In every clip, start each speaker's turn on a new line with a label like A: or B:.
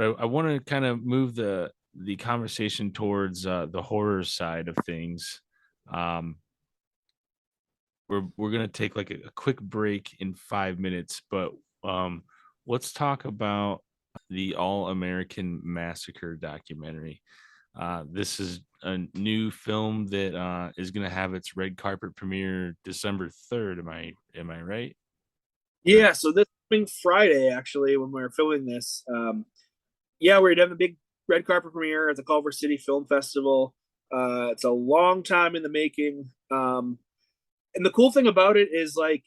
A: But I want to kind of move the conversation towards the horror side of things. Um, we're gonna take like a quick break in 5 minutes, but um, let's talk about the All American Massacre documentary. This is a new film that is gonna have its red carpet premiere December 3rd. Am I right? Or
B: Yeah, so this coming Friday, actually, when we were filming this, yeah, we're having a big red carpet premiere at the Culver City Film Festival. It's a long time in the making, and the cool thing about it is like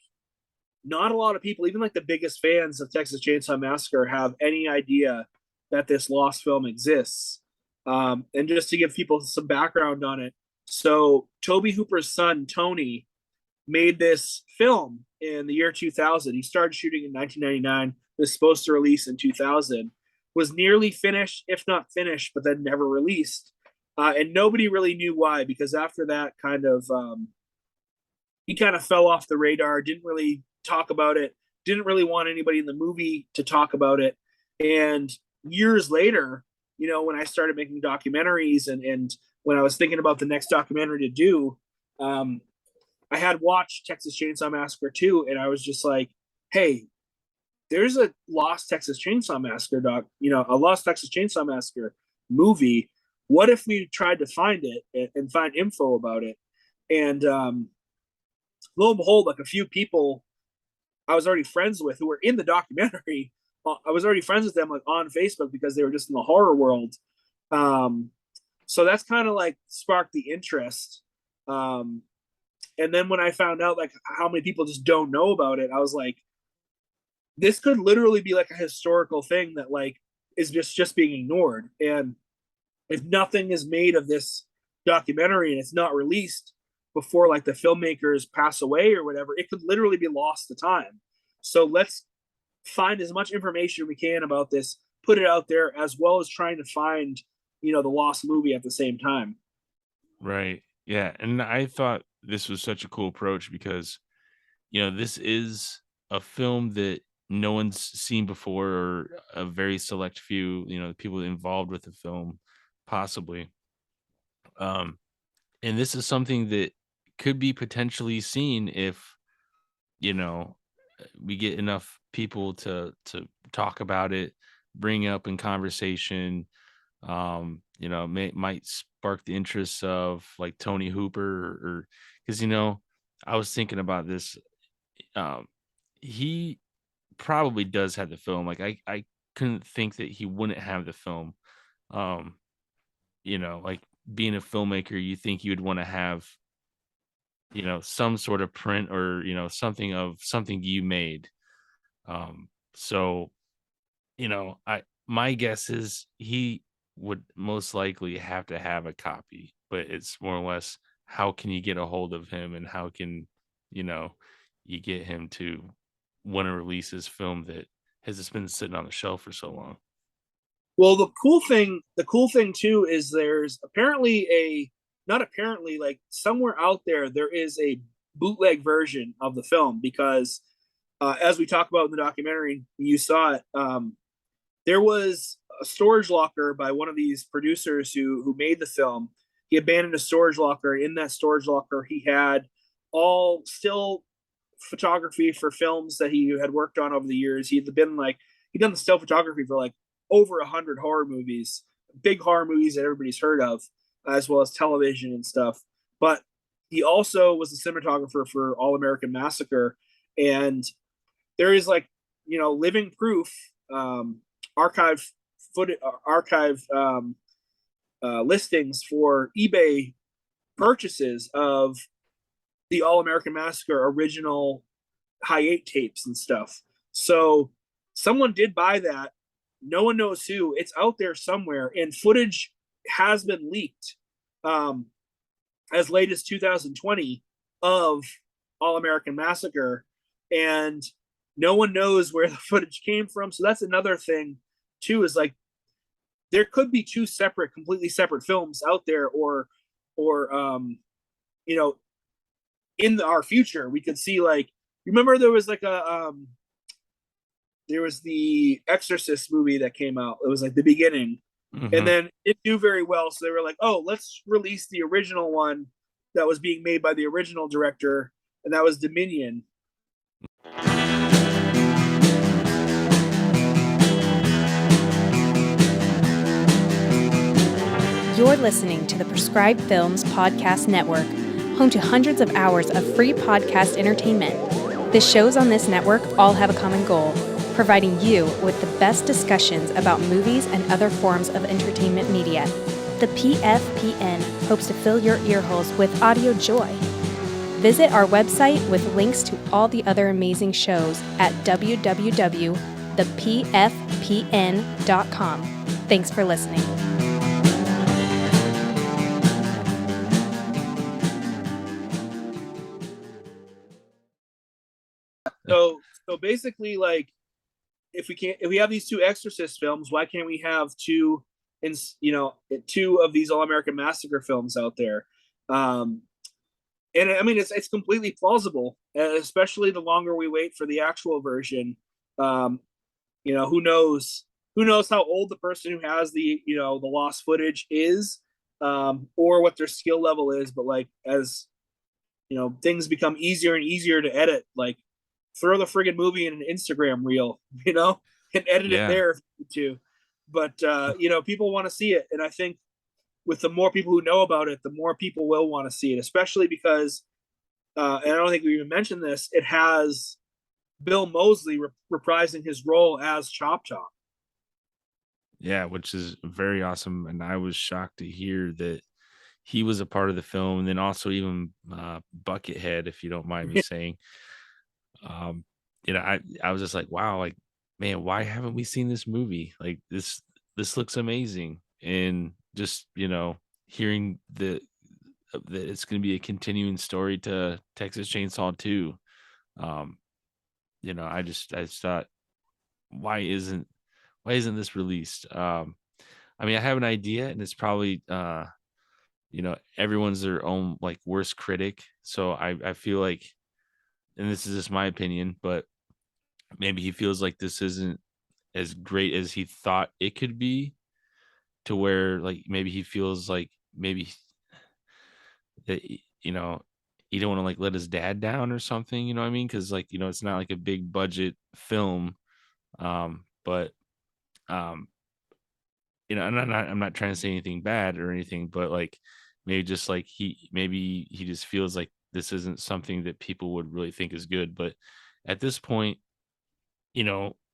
B: not a lot of people, even like the biggest fans of Texas Chainsaw Massacre, have any idea that this lost film exists. And just to give people some background on it, so Tobe Hooper's son Tony made this film in the year 2000. He started shooting in 1999. Was supposed to release in 2000. Was nearly finished, if not finished, but then never released. And nobody really knew why, because after that, he kind of fell off the radar. Didn't really talk about it. Didn't really want anybody in the movie to talk about it. And years later, when I started making documentaries and when I was thinking about the next documentary to do, um, I had watched Texas Chainsaw Massacre 2, and I was just like, hey, there's a Lost Texas Chainsaw Massacre a Lost Texas Chainsaw Massacre movie. What if we tried to find it and find info about it? And lo and behold, like a few people I was already friends with who were in the documentary, I was already friends with them like on Facebook because they were just in the horror world. Um, so that's kind of like sparked the interest. Um, and then when I found out like how many people just don't know about it, I was like, this could literally be like a historical thing that like is just being ignored. And if nothing is made of this documentary and it's not released before like the filmmakers pass away or whatever, it could literally be lost to time. So let's find as much information we can about this, put it out there, as well as trying to find, the lost movie at the same time.
A: right, yeah, and I thought this was such a cool approach because this is a film that no one's seen before, or a very select few, the people involved with the film, possibly. Um, and this is something that could be potentially seen if, you know, we get enough people to talk about it, bring up in conversation. Might spark the interest of like Tony Hooper, or because I was thinking about this. Um, he probably does have the film. Like I couldn't think that he wouldn't have the film. Um, like being a filmmaker, you think you would want to have, some sort of print, or, something of something you made. So, I my guess is he would most likely have to have a copy, but it's more or less how can you get a hold of him, and how can, you know, you get him to want to release his film that has just been sitting on the shelf for so long.
B: Well, the cool thing too is there's apparently not apparently, like somewhere out there, there is a bootleg version of the film because, as we talk about in the documentary, you saw it. There was a storage locker by one of these producers who made the film. He abandoned a storage locker. In that storage locker, he had all still photography for films that he had worked on over the years. He'd done the still photography for like over 100 horror movies, big horror movies that everybody's heard of, as well as television and stuff. But he also was the cinematographer for All American Massacre, and there is like living proof, archive archive listings for eBay purchases of the All American Massacre original high eight tapes and stuff. So someone did buy that. No one knows who. It's out there somewhere, and footage has been leaked um, as late as 2020 of All American Massacre, and no one knows where the footage came from. So that's another thing too. Is like there could be two separate, completely separate films out there, or you know, in our future, we could see like remember there was like there was the Exorcist movie that came out. It was like the beginning, and
A: Hmm.
B: then it did very well. So they were like, "Oh, let's release the original one that was being made by the original director, and that was Dominion."
C: You're listening to the Prescribed Films Podcast Network, home to hundreds of hours of free podcast entertainment. The shows on this network all have a common goal: providing you with the best discussions about movies and other forms of entertainment media. The PFPN hopes to fill your earholes with audio joy. Visit our website with links to all the other amazing shows at www.thepfpn.com. Thanks for listening.
B: So basically, like, if we have these two Exorcist films, why can't we have two, in two of these All American Massacre films out there? Um, and I mean, it's completely plausible, especially the longer we wait for the actual version. Um, who knows how old the person who has the lost footage is, or what their skill level is. But like, as things become easier and easier to edit, like, throw the friggin' movie in an Instagram reel, and edit it
A: Yeah.
B: there if you need to. But people want to see it, and I think with the more people who know about it, the more people will want to see it, especially because, and I don't think we even mentioned this, it has Bill Moseley reprising his role as Chop Chop.
A: Yeah, which is very awesome. And I was shocked to hear that he was a part of the film. And then also even Buckethead, if you don't mind me saying. Um, I was just like, wow, like, man, why haven't we seen this movie? Like this looks amazing. And just, hearing that it's gonna be a continuing story to Texas Chainsaw 2. Um, I just thought, why isn't why isn't this released? I mean, I have an idea, and it's probably everyone's their own like worst critic. So I feel like, and this is just my opinion, but maybe he feels like this isn't as great as he thought it could be, to where like maybe he feels like maybe that he don't want to like let his dad down or something, you know what I mean? Because like, it's not like a big budget film. But um and I'm not trying to say anything bad or anything, but like maybe just like maybe he just feels like this isn't something that people would really think is good. But at this point,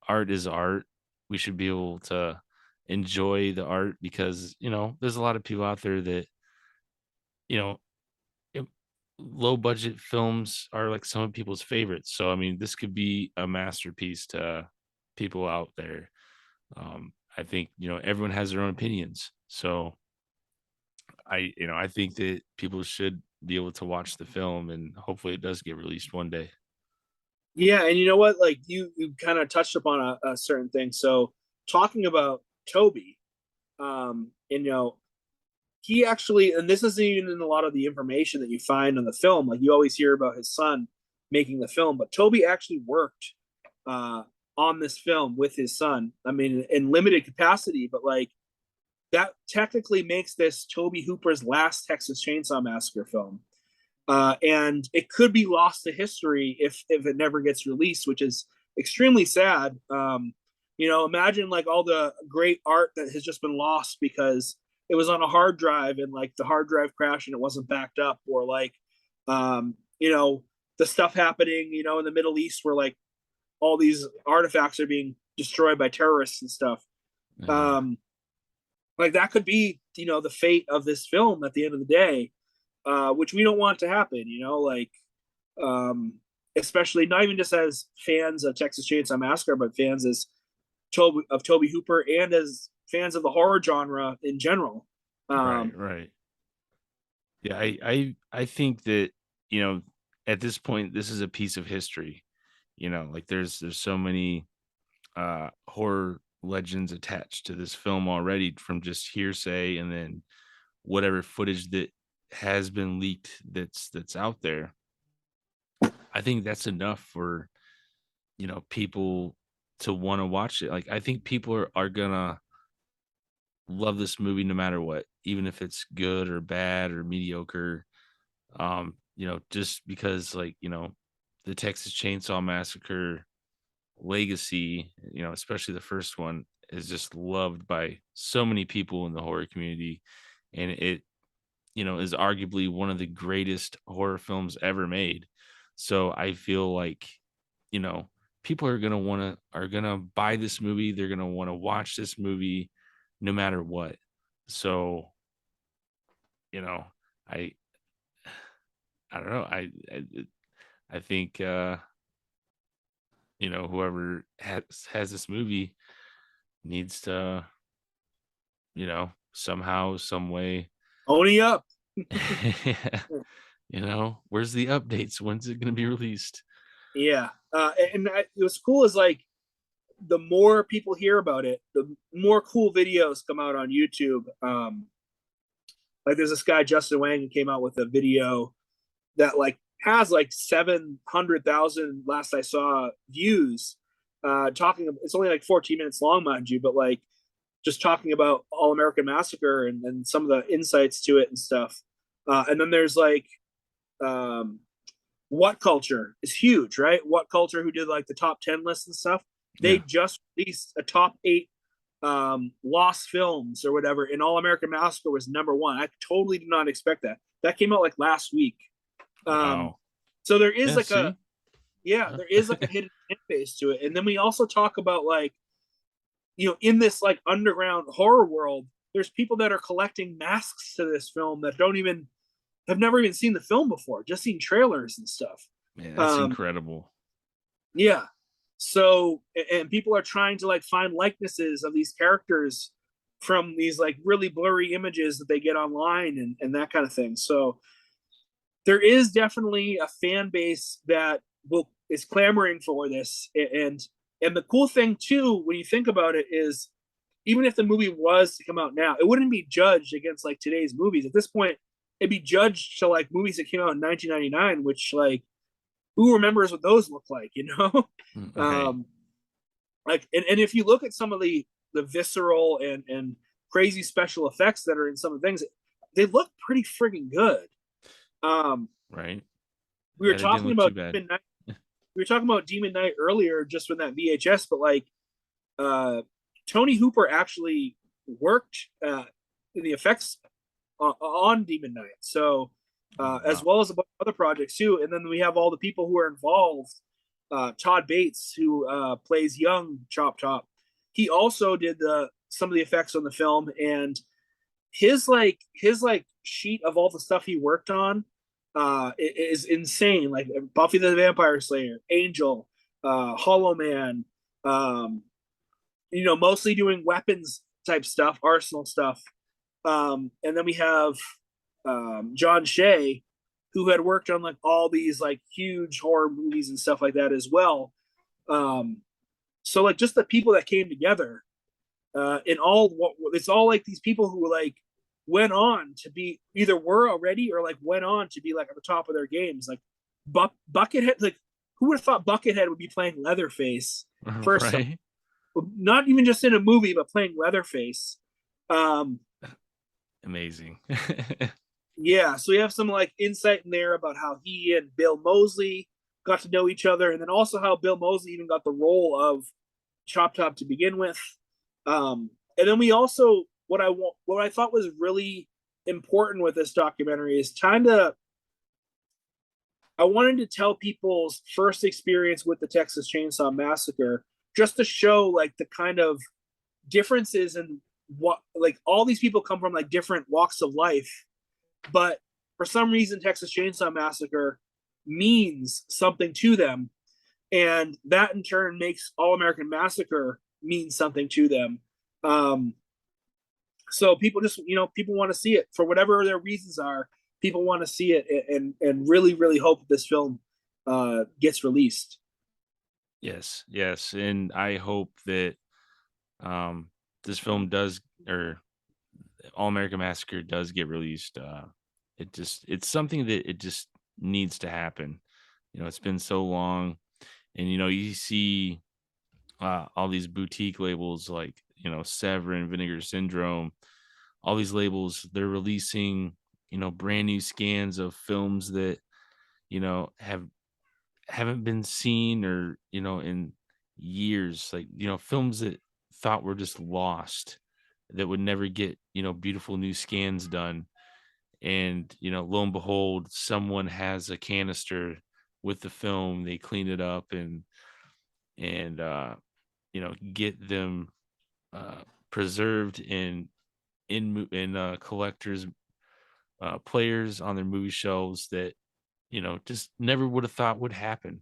A: art is art. We should be able to enjoy the art, because there's a lot of people out there that you know it- low budget films are like some of people's favorites. So I mean, this could be a masterpiece to people out there. I think everyone has their own opinions, so I think that people should be able to watch the film, and hopefully it does get released one day.
B: Yeah, and you know what? Like, you kind of touched upon a certain thing. So, talking about Toby, and he actually, and this isn't even in a lot of the information that you find in the film. Like, you always hear about his son making the film, but Toby actually worked uh, on this film with his son. I mean, in limited capacity, but like, that technically makes this Tobe Hooper's last Texas Chainsaw Massacre film. And it could be lost to history if it never gets released, which is extremely sad. Imagine like all the great art that has just been lost because it was on a hard drive and like the hard drive crashed and it wasn't backed up, or like, um, you know, the stuff happening, in the Middle East where like all these artifacts are being destroyed by terrorists and stuff.
A: Yeah.
B: Um, like, that could be, the fate of this film at the end of the day, which we don't want to happen. Like, um, especially not even just as fans of Texas Chainsaw Massacre, but fans of Tobe Hooper and as fans of the horror genre in general.
A: Right,
B: Um,
A: right. Yeah, I think that, you know, at this point this is a piece of history. Like there's so many horror legends attached to this film already, from just hearsay and then whatever footage that has been leaked that's out there. I think that's enough for, people to want to watch it. Like I think people are gonna love this movie no matter what, even if it's good or bad or mediocre. Just because like, the Texas Chainsaw Massacre legacy, especially the first one, is just loved by so many people in the horror community. And it, is arguably one of the greatest horror films ever made. So I feel like, you know, people are gonna buy this movie. They're gonna want to watch this movie no matter what. So, you know, I I don't know. I think whoever has this movie needs to, somehow, some way.
B: Only up.
A: Where's the updates? When's it going to be released?
B: Yeah. What's cool is like the more people hear about it, the more cool videos come out on YouTube. Like there's this guy, Justin Wang, who came out with a video that like has like 700,000 last I saw views. Talking, it's only like 14 minutes long, mind you, but like just talking about All American Massacre and some of the insights to it and stuff. And then there's like What Culture is huge, right? What Culture, who did like the top 10 lists and stuff, they just released a top 8 lost films or whatever, and All American Massacre was number 1. I totally did not expect that. That came out like last week.
A: Wow.
B: So there is there is like a hidden base to it. And then we also talk about like, in this like underground horror world, there's people that are collecting masks to this film that have never even seen the film before, just seen trailers and stuff.
A: Man, that's incredible.
B: Yeah. So, and people are trying to like find likenesses of these characters from these like really blurry images that they get online and that kind of thing. So there is definitely a fan base that is clamoring for this. And the cool thing too, when you think about it, is even if the movie was to come out now, it wouldn't be judged against like today's movies. At this point, it'd be judged to like movies that came out in 1999, which like, who remembers what those look like,
A: Right.
B: Like, and if you look at some of the visceral and crazy special effects that are in some of the things, they look pretty friggin' good.
A: Right.
B: We were talking about Demon Knight. We were talking about Demon Knight earlier, just with that VHS, but like, Tony Hooper actually worked in the effects on Demon Knight. So, as well as a bunch of other projects too. And then we have all the people who are involved. Todd Bates, who plays young Chop Top, he also did some of the effects on the film, and his sheet of all the stuff he worked on is insane. Like Buffy the Vampire Slayer, Angel, Hollow Man, mostly doing weapons type stuff, arsenal stuff. And then we have John Shea, who had worked on like all these like huge horror movies and stuff like that as well. So like just the people that came together, it's all like these people who like went on to be either were already or like went on to be like at the top of their games. Like Buckethead, like who would have thought Buckethead would be playing Leatherface first? Right. Not even just in a movie, but playing Leatherface.
A: Amazing.
B: Yeah, so we have some like insight in there about how he and Bill Moseley got to know each other, and then also how Bill Moseley even got the role of Chop Top to begin with. And then we also what I thought was really important with this documentary is I wanted to tell people's first experience with the Texas Chainsaw Massacre, just to show like the kind of differences in what like all these people come from like different walks of life, but for some reason Texas Chainsaw Massacre means something to them, and that in turn makes All American Massacre mean something to them. So people just people want to see it for whatever their reasons are. People want to see it and really hope that this film gets released. Yes,
A: and I hope that this film does, or All American Massacre does get released. It's something that it just needs to happen. It's been so long, and you see all these boutique labels like, Severin, Vinegar Syndrome, all these labels, they're releasing, brand new scans of films that, haven't been seen or, in years, like, films that thought were just lost, that would never get, beautiful new scans done. And, lo and behold, someone has a canister with the film, they clean it up and get them uh preserved in collectors players on their movie shelves that just never would have thought would happen.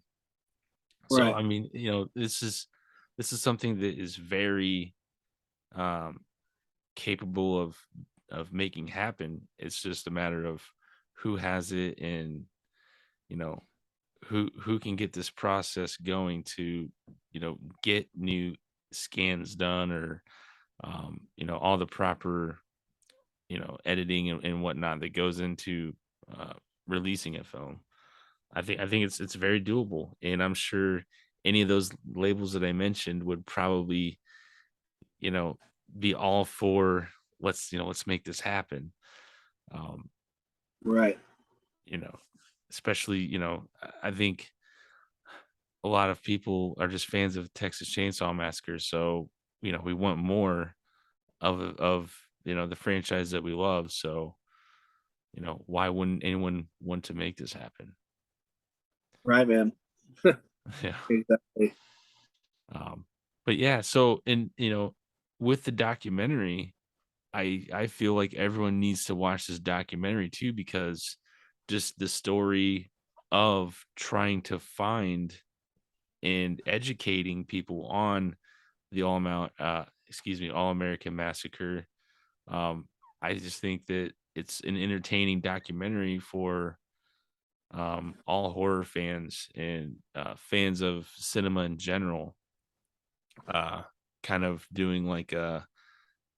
A: So
B: Right.
A: I mean, this is something that is very um capable of making happen. It's just a matter of who has it, and you know who can get this process going to get new scans done, or all the proper editing and whatnot that goes into uh releasing a film. I think it's very doable, and I'm sure any of those labels that I mentioned would probably, you know, be all for let's make this happen. Um,
B: Right.
A: you know, especially, I think a lot of people are just fans of Texas Chainsaw Massacre, so we want more of the franchise that we love. So, why wouldn't anyone want to make this happen?
B: Right, man.
A: Yeah.
B: Exactly.
A: Um, but yeah, so and with the documentary, I feel like everyone needs to watch this documentary too, because just the story of trying to find and educating people on the All American Massacre. Um, I just think that it's an entertaining documentary for all horror fans and fans of cinema in general. Uh, kind of doing like a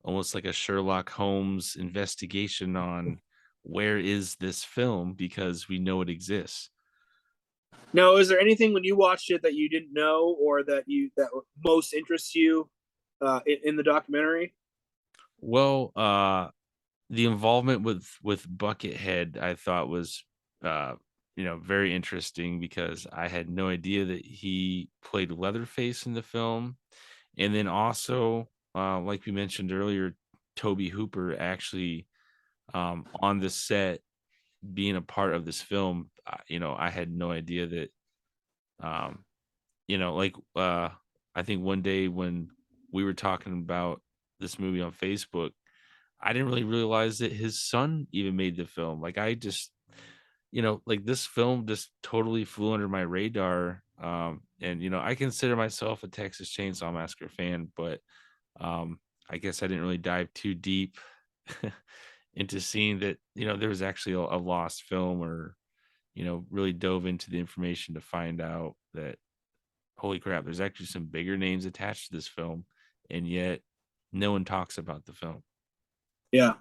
A: almost like a Sherlock Holmes investigation on where is this film, because we know it exists.
B: Now, is there anything when you watched it that you didn't know, or that most interests you in the documentary?
A: Well, the involvement with Buckethead I thought was very interesting, because I had no idea that he played Leatherface in the film. And then also, like we mentioned earlier, Tobe Hooper actually on the set being a part of this film. I had no idea that um like I think one day when we were talking about this movie on Facebook, I didn't really realize that his son even made the film. Like, I just like, this film just totally flew under my radar. And I consider myself a Texas Chainsaw Massacre fan, but I guess I didn't really dive too deep into seeing that there was actually a lost film, or really dove into the information to find out that, holy crap, there's actually some bigger names attached to this film, and yet no one talks about the film.
B: Yeah,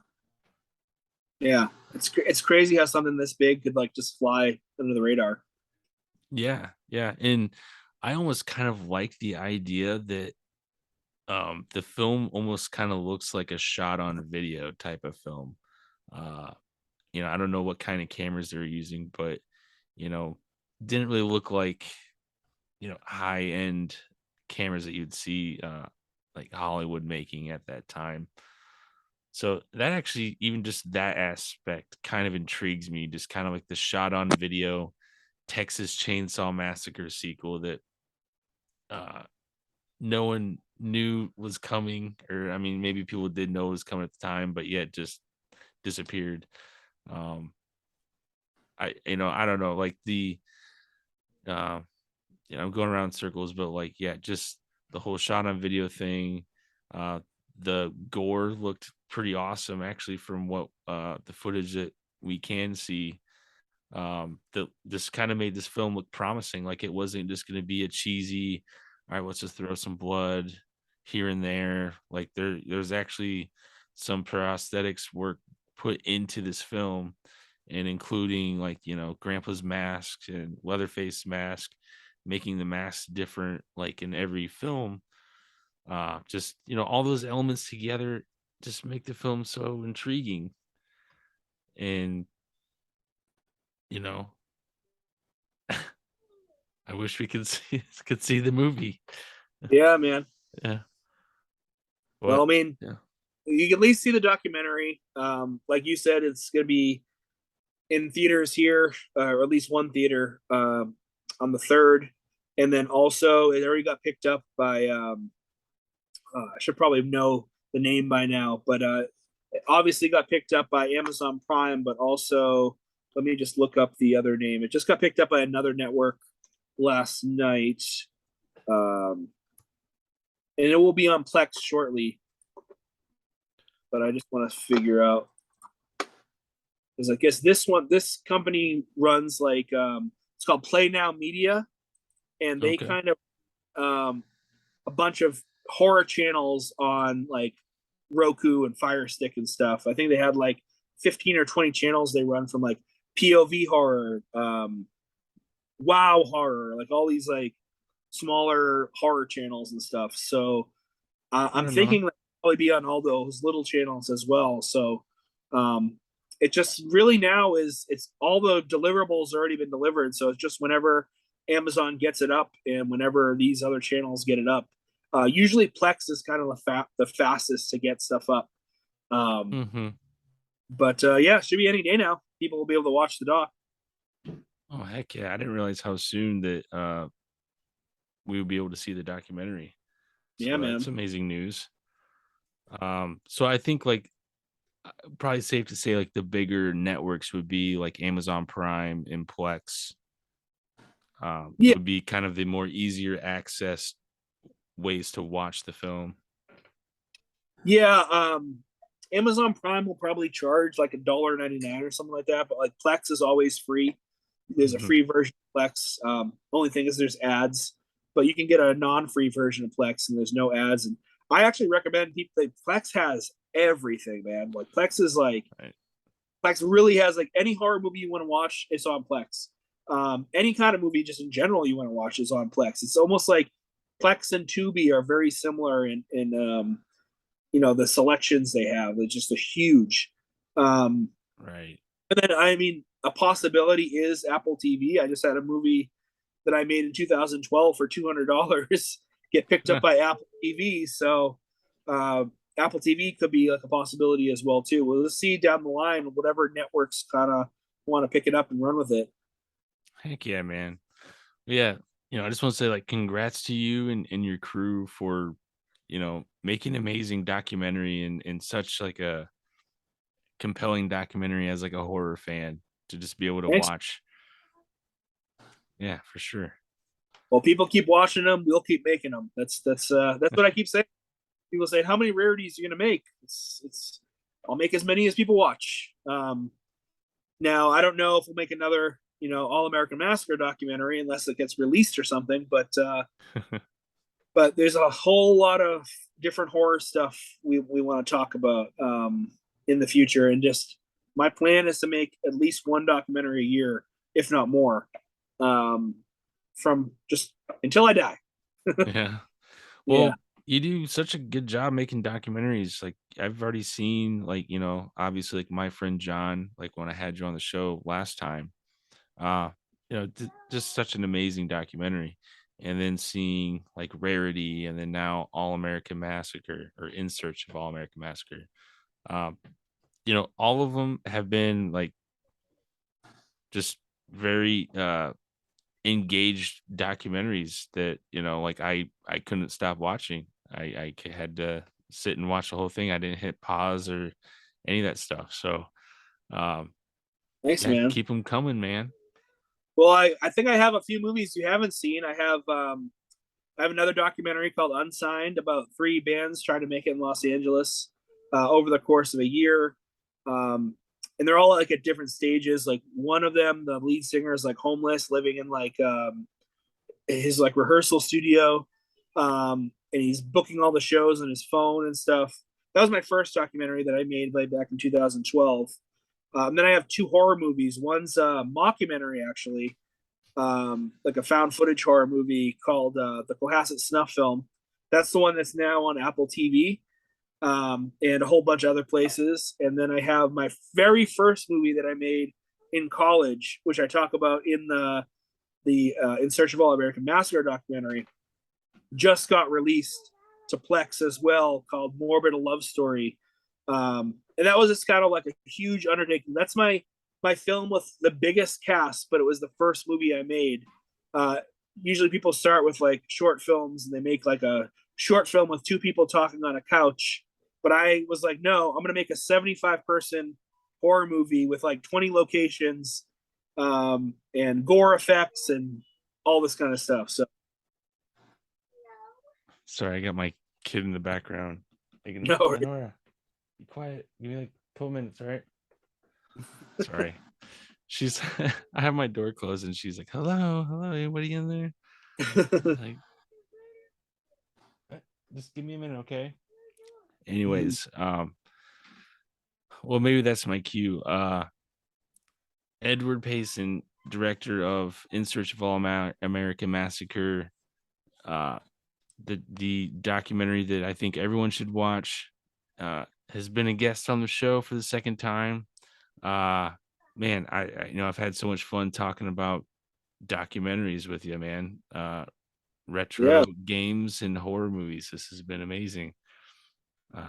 B: yeah. It's crazy how something this big could like just fly under the radar.
A: Yeah, yeah. And I almost kind of like the idea that the film almost kind of looks like a shot on video type of film. Uh I don't know what kind of cameras they're using, but you know, didn't really look like high end cameras that you'd see like Hollywood making at that time. So that actually, even just that aspect kind of intrigues me, just kind of like the shot on video Texas Chainsaw Massacre sequel that uh no one knew was coming, or I mean maybe people did know it was coming at the time, but yet just disappeared. um I don't know, like the uh I'm going around in circles, but like, yeah, just the whole shot on video thing. uh the gore looked pretty awesome, actually, from what the footage that we can see. That just kind of made this film look promising, like it wasn't just going to be a cheesy, all right, let's just throw some blood here and there. Like, there's actually some prosthetics work put into this film, and including, like, grandpa's mask and Leatherface mask making the masks different, like in every film. Just, all those elements together just make the film so intriguing. And, you know, I wish we could see the movie.
B: Yeah, man.
A: Yeah.
B: Well, I
A: What?
B: mean,
A: Yeah.
B: you can at least see the documentary. Like you said, it's going to be in theaters here, or at least one theater on the 3rd. And then also, it already got picked up by, I should probably know the name by now, but it obviously got picked up by Amazon Prime, but also, let me just look up the other name. It just got picked up by another network last night. And it will be on Plex shortly. But I just want to figure out, because I guess this company runs like it's called Play Now Media, and they
A: Okay.
B: kind of a bunch of horror channels on like Roku and Fire Stick and stuff. I think they had like 15 or 20 channels they run, from like POV horror, wow horror, like all these like smaller horror channels and stuff. So I'm
A: Right on.
B: thinking that probably be on all those little channels as well. So it just really now it's all the deliverables already been delivered. So it's just whenever Amazon gets it up and whenever these other channels get it up. Usually Plex is kind of the fastest to get stuff up.
A: Mm-hmm.
B: But yeah, should be any day now. People will be able to watch the doc.
A: Oh, heck yeah. I didn't realize how soon that we would be able to see the documentary.
B: Yeah,
A: So that's
B: man.
A: amazing news. So I think like probably safe to say like the bigger networks would be like Amazon Prime and Plex.
B: Yeah,
A: Would be kind of the more easier access ways to watch the film.
B: yeah. Amazon Prime will probably charge like $1.99 or something like that, but like Plex is always free. There's a
A: Mhm.
B: free version of Plex. Only thing is there's ads, but you can get a non-free version of Plex and there's no ads. And I actually recommend people. Plex has everything, man. Like Plex is like
A: Right.
B: Plex really has like any horror movie you want to watch, it's on Plex. Any kind of movie just in general you want to watch is on Plex. It's almost like Plex and Tubi are very similar in the selections they have. It's just a huge.
A: Right.
B: And then I mean, a possibility is Apple TV. I just had a movie that I made in 2012 for $200 get picked up by Apple TV. So Apple TV could be like a possibility as well too. We'll see down the line whatever networks kind of want to pick it up and run with it.
A: Heck yeah, man. Yeah. I just want to say like congrats to you and your crew for, making an amazing documentary and such like a compelling documentary as like a horror fan to just be able to
B: Thanks.
A: watch. Yeah, for sure.
B: Well, people keep watching them. We'll keep making them. That's what I keep saying. People say, "How many rarities are you gonna make?" It's I'll make as many as people watch. Now I don't know if we'll make another All American Massacre documentary unless it gets released or something. But there's a whole lot of different horror stuff we want to talk about in the future, and just my plan is to make at least one documentary a year, if not more, from just until I die.
A: Yeah.
B: Yeah.
A: Well, you do such a good job making documentaries. Like I've already seen like, obviously like My Friend John, like when I had you on the show last time. Uh, just such an amazing documentary. And then seeing like Rarity and then now All American Massacre or In Search of All American Massacre. Um, all of them have been like just very engaged documentaries that like I couldn't stop watching. I had to sit and watch the whole thing. I didn't hit pause or any of that stuff. So
B: Thanks,
A: yeah,
B: man.
A: keep them coming, man.
B: Well, I think I have a few movies you haven't seen. I have another documentary called Unsigned about three bands trying to make it in Los Angeles over the course of a year. And they're all like at different stages. Like one of them, the lead singer is like homeless, living in like his like rehearsal studio, and he's booking all the shows on his phone and stuff. That was my first documentary that I made way back in 2012. And then I have two horror movies. One's a mockumentary actually, like a found footage horror movie called the Cohasset Snuff Film. That's the one that's now on Apple TV, and a whole bunch of other places. And then I have my very first movie that I made in college, which I talk about in the In Search of All American Massacre documentary. Just got released to Plex as well, called Morbid: A Love Story. And that was just kind of like a huge undertaking. That's my film with the biggest cast, but it was the first movie I made. Usually people start with like short films and they make like a short film with two people talking on a couch. But I was like, no, I'm going to make a 75-person horror movie with like 20 locations, and gore effects and all this kind of stuff. So,
A: sorry, I got my kid in the background.
B: No.
A: Nora, be quiet. Give me like a couple minutes, all right? Sorry. She's I have my door closed and she's like, hello, anybody in there? Like, just give me a minute, okay? Anyways, well, maybe that's my cue. Edward Payson, director of In Search of All American Massacre, the documentary that I think everyone should watch, has been a guest on the show for the second time. Man, I I've had so much fun talking about documentaries with you, man. Retro games and horror movies. This has been amazing.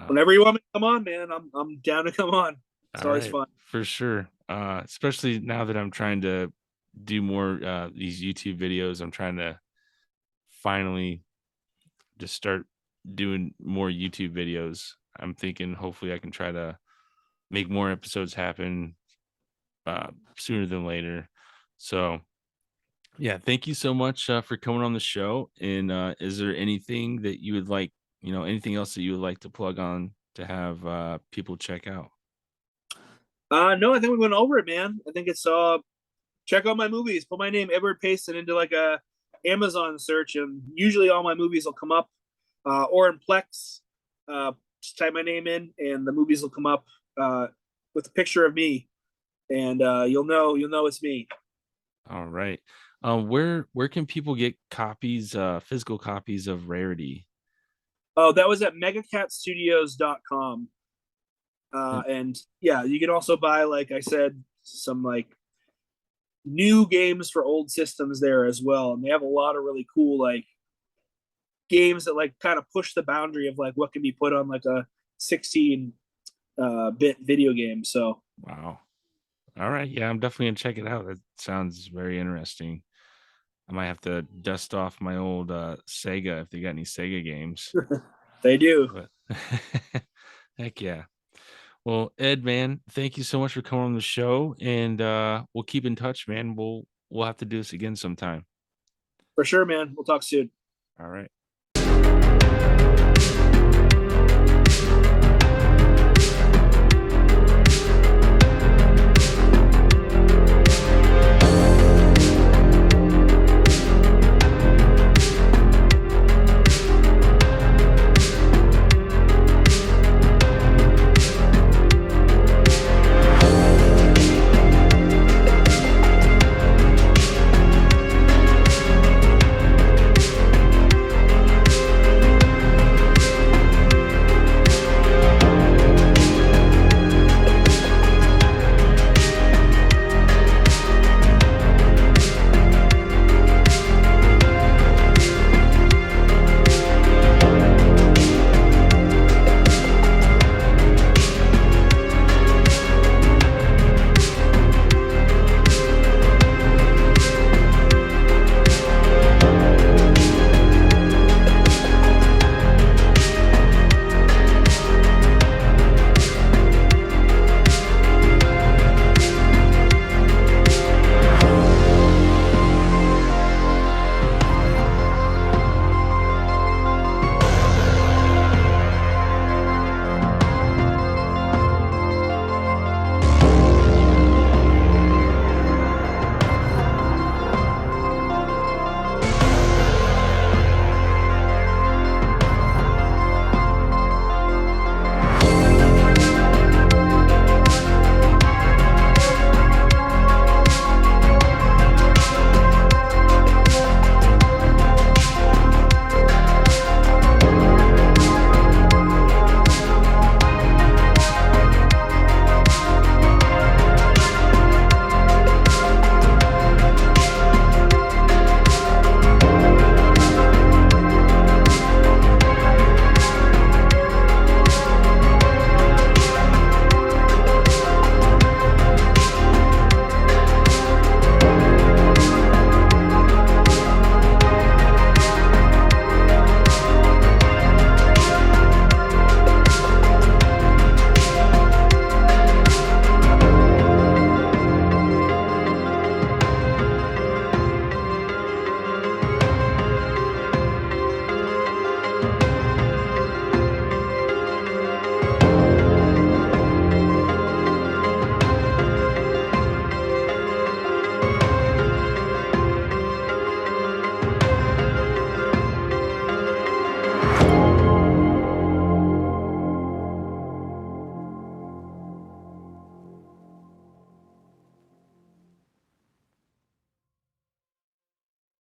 B: Whenever you want me to come on, man, I'm down to come on. It's always fun.
A: For sure. Especially now that I'm trying to do more these YouTube videos. I'm trying to finally just start doing more YouTube videos. I'm thinking hopefully I can try to make more episodes happen sooner than later. So yeah, thank you so much for coming on the show. And is there anything that you would like, anything else that you would like to plug on to have people check out?
B: No, I think we went over it, man. I think it's check out my movies. Put my name Edward Payson into like a Amazon search, and usually all my movies will come up, or in Plex. Just type my name in, and the movies will come up with a picture of me, and you'll know it's me.
A: All right. Where can people get copies, physical copies of Rarity?
B: Oh, that was at megacatstudios.com. And yeah, you can also buy, like I said, some like new games for old systems there as well. And they have a lot of really cool like games that like kind of push the boundary of like what can be put on like a 16-bit video game. So
A: wow. All right. Yeah, I'm definitely gonna check it out. That sounds very interesting. I might have to dust off my old Sega if they got any Sega games.
B: They do.
A: But heck yeah. Well, Ed, man, thank you so much for coming on the show, and we'll keep in touch, man. We'll have to do this again sometime.
B: For sure, man. We'll talk soon.
A: All right.